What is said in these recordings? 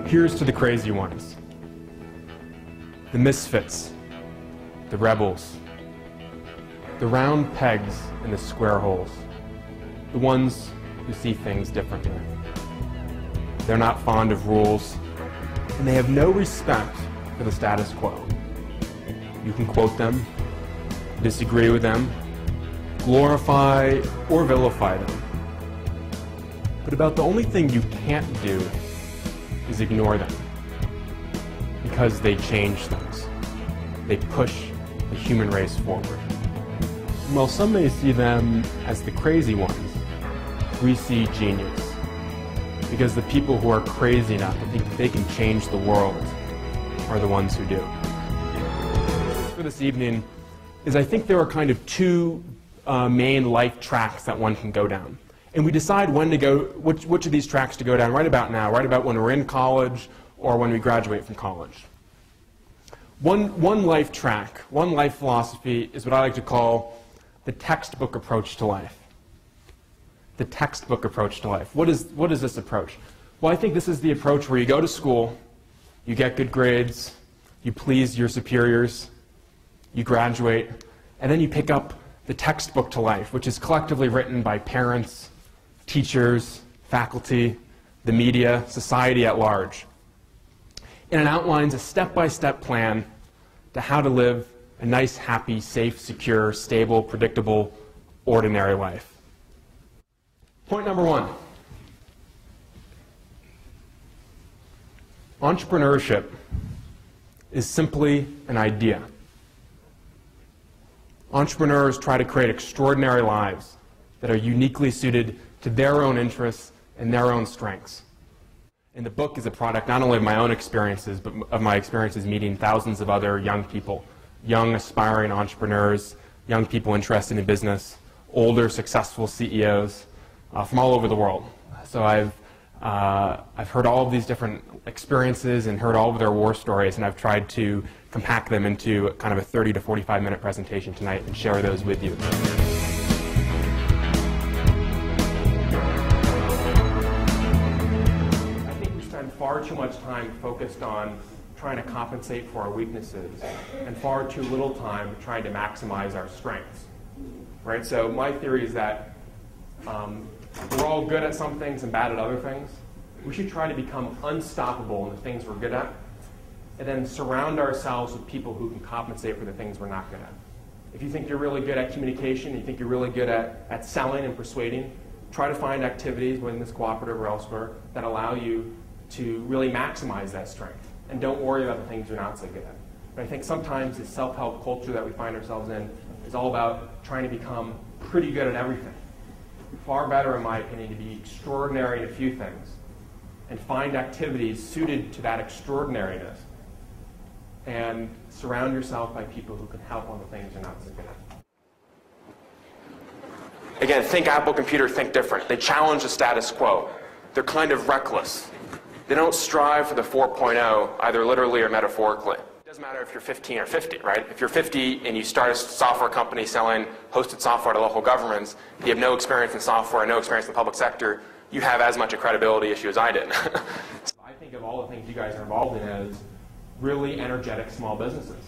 Here's to the crazy ones, the misfits, the rebels, the round pegs in the square holes, the ones who see things differently. They're not fond of rules, and they have no respect for the status quo. You can quote them, disagree with them, glorify or vilify them. But about the only thing you can't do is ignore them, because they change things. They push the human race forward. While some may see them as the crazy ones, we see genius. Because the people who are crazy enough to think that they can change the world are the ones who do. For this evening is I think there are kind of two main life tracks that one can go down. And we decide when to go, which of these tracks to go down right about now, right about when we're in college or when we graduate from college. One life track, one life philosophy is what I like to call the textbook approach to life. The textbook approach to life. What is this approach? Well, I think this is the approach where you go to school, you get good grades, you please your superiors, you graduate, and then you pick up the textbook to life, which is collectively written by parents, teachers, faculty, the media, society at large. And it outlines a step-by-step plan to how to live a nice, happy, safe, secure, stable, predictable, ordinary life. Point number one. Entrepreneurship is simply an idea. Entrepreneurs try to create extraordinary lives that are uniquely suited to their own interests and their own strengths. And the book is a product not only of my own experiences, but of my experiences meeting thousands of other young people, young aspiring entrepreneurs, young people interested in business, older successful CEOs from all over the world. So I've heard all of these different experiences and heard all of their war stories, and I've tried to compact them into kind of a 30 to 45 minute presentation tonight and share those with you. Far too much time focused on trying to compensate for our weaknesses and far too little time trying to maximize our strengths. Right? So my theory is that we're all good at some things and bad at other things. We should try to become unstoppable in the things we're good at and then surround ourselves with people who can compensate for the things we're not good at. If you think you're really good at communication, you think you're really good at selling and persuading, try to find activities within this cooperative or elsewhere that allow you to really maximize that strength. And don't worry about the things you're not so good at. But I think sometimes the self-help culture that we find ourselves in is all about trying to become pretty good at everything. Far better, in my opinion, to be extraordinary in a few things and find activities suited to that extraordinariness and surround yourself by people who can help on the things you're not so good at. Again, think Apple Computer, think different. They challenge the status quo. They're kind of reckless. They don't strive for the 4.0, either literally or metaphorically. It doesn't matter if you're 15 or 50, right? If you're 50 and you start a software company selling hosted software to local governments, you have no experience in software and no experience in the public sector, you have as much a credibility issue as I did. I think of all the things you guys are involved in as really energetic small businesses.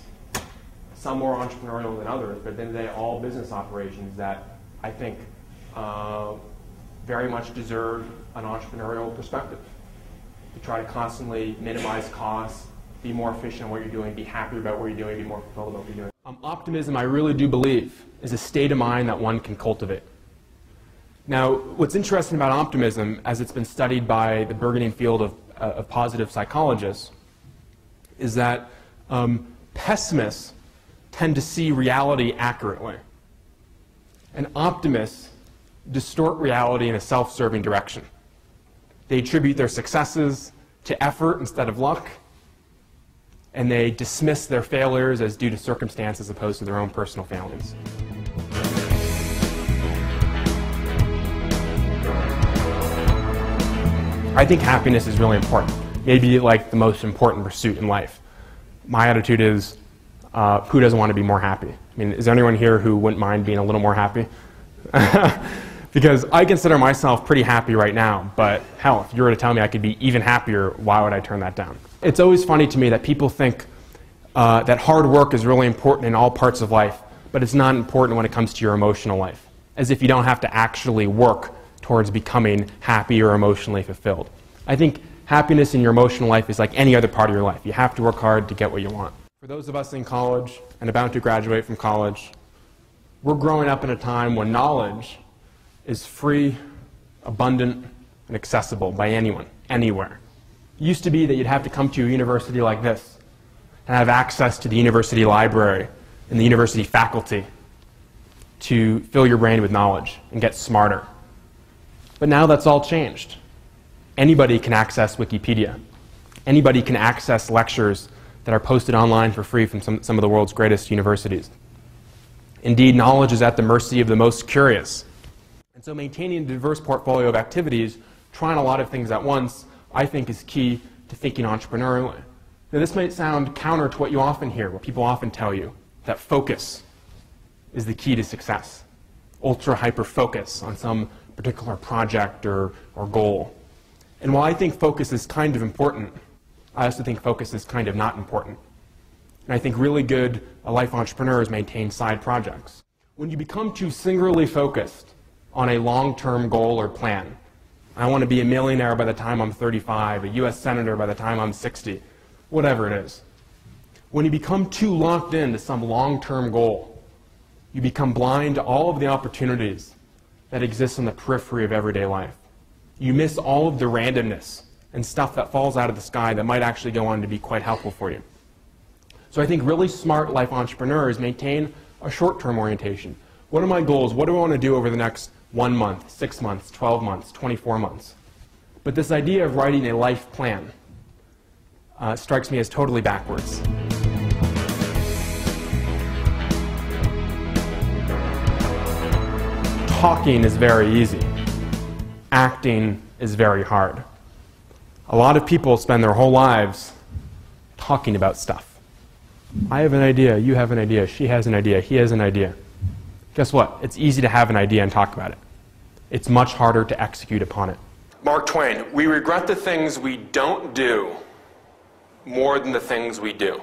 Some more entrepreneurial than others, but then they're all business operations that I think very much deserve an entrepreneurial perspective. To try to constantly minimize costs, be more efficient in what you're doing, be happier about what you're doing, be more fulfilled about what you're doing. Optimism, I really do believe, is a state of mind that one can cultivate. Now, what's interesting about optimism, as it's been studied by the burgeoning field of positive psychologists, is that pessimists tend to see reality accurately, and optimists distort reality in a self-serving direction. They attribute their successes to effort instead of luck, and they dismiss their failures as due to circumstance as opposed to their own personal failings. I think happiness is really important, maybe like the most important pursuit in life. My attitude is, who doesn't want to be more happy? I mean, is there anyone here who wouldn't mind being a little more happy? Because I consider myself pretty happy right now, but hell, if you were to tell me I could be even happier, why would I turn that down? It's always funny to me that people think that hard work is really important in all parts of life, but it's not important when it comes to your emotional life, as if you don't have to actually work towards becoming happy or emotionally fulfilled. I think happiness in your emotional life is like any other part of your life. You have to work hard to get what you want. For those of us in college and about to graduate from college, we're growing up in a time when knowledge is free, abundant, and accessible by anyone, anywhere. It used to be that you'd have to come to a university like this and have access to the university library and the university faculty to fill your brain with knowledge and get smarter. But now that's all changed. Anybody can access Wikipedia. Anybody can access lectures that are posted online for free from some of the world's greatest universities. Indeed, knowledge is at the mercy of the most curious. And so maintaining a diverse portfolio of activities, trying a lot of things at once, I think is key to thinking entrepreneurially. Now, this might sound counter to what you often hear, what people often tell you, that focus is the key to success. Ultra hyper focus on some particular project or goal. And while I think focus is kind of important, I also think focus is kind of not important. And I think really good life entrepreneurs maintain side projects. When you become too singularly focused on a long-term goal or plan, I want to be a millionaire by the time I'm 35, a US senator by the time I'm 60, whatever it is. When you become too locked into some long-term goal, you become blind to all of the opportunities that exist on the periphery of everyday life. You miss all of the randomness and stuff that falls out of the sky that might actually go on to be quite helpful for you. So I think really smart life entrepreneurs maintain a short-term orientation. What are my goals? What do I want to do over the next 1 month, 6 months, 12 months, 24 months? But this idea of writing a life plan strikes me as totally backwards. Talking is very easy. Acting is very hard. A lot of people spend their whole lives talking about stuff. I have an idea, you have an idea, she has an idea, he has an idea. Guess what? It's easy to have an idea and talk about it. It's much harder to execute upon it. Mark Twain, we regret the things we don't do more than the things we do.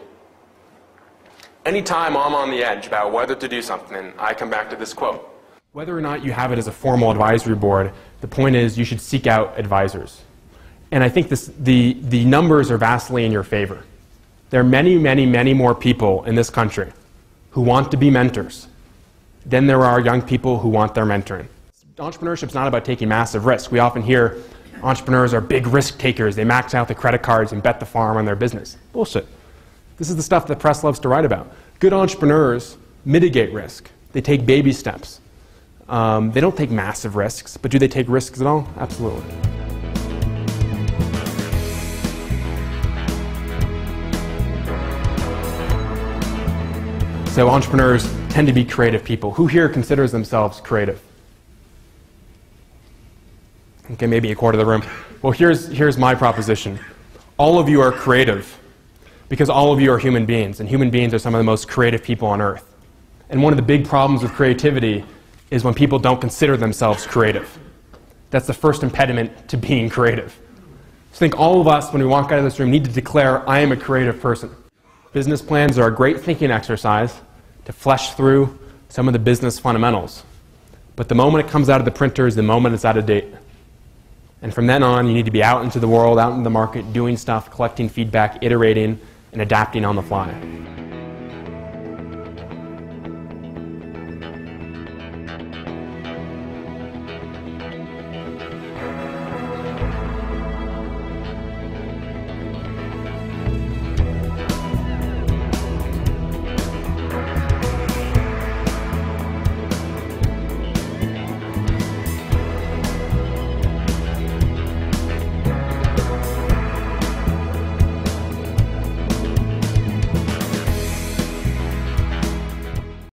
Anytime I'm on the edge about whether to do something, I come back to this quote. Whether or not you have it as a formal advisory board, the point is you should seek out advisors. And I think the numbers are vastly in your favor. There are many, many, many more people in this country who want to be mentors than there are young people who want their mentoring. Entrepreneurship is not about taking massive risks. We often hear entrepreneurs are big risk takers. They max out the credit cards and bet the farm on their business. Bullshit. This is the stuff the press loves to write about. Good entrepreneurs mitigate risk. They take baby steps. They don't take massive risks, but do they take risks at all? Absolutely. So entrepreneurs tend to be creative people. Who here considers themselves creative? Okay, maybe a quarter of the room. Well, here's my proposition. All of you are creative because all of you are human beings, and human beings are some of the most creative people on earth. And one of the big problems with creativity is when people don't consider themselves creative. That's the first impediment to being creative. So I think all of us, when we walk out of this room, need to declare, I am a creative person. Business plans are a great thinking exercise to flesh through some of the business fundamentals. But the moment it comes out of the printer is the moment it's out of date. And from then on, you need to be out into the world, out in the market, doing stuff, collecting feedback, iterating, and adapting on the fly.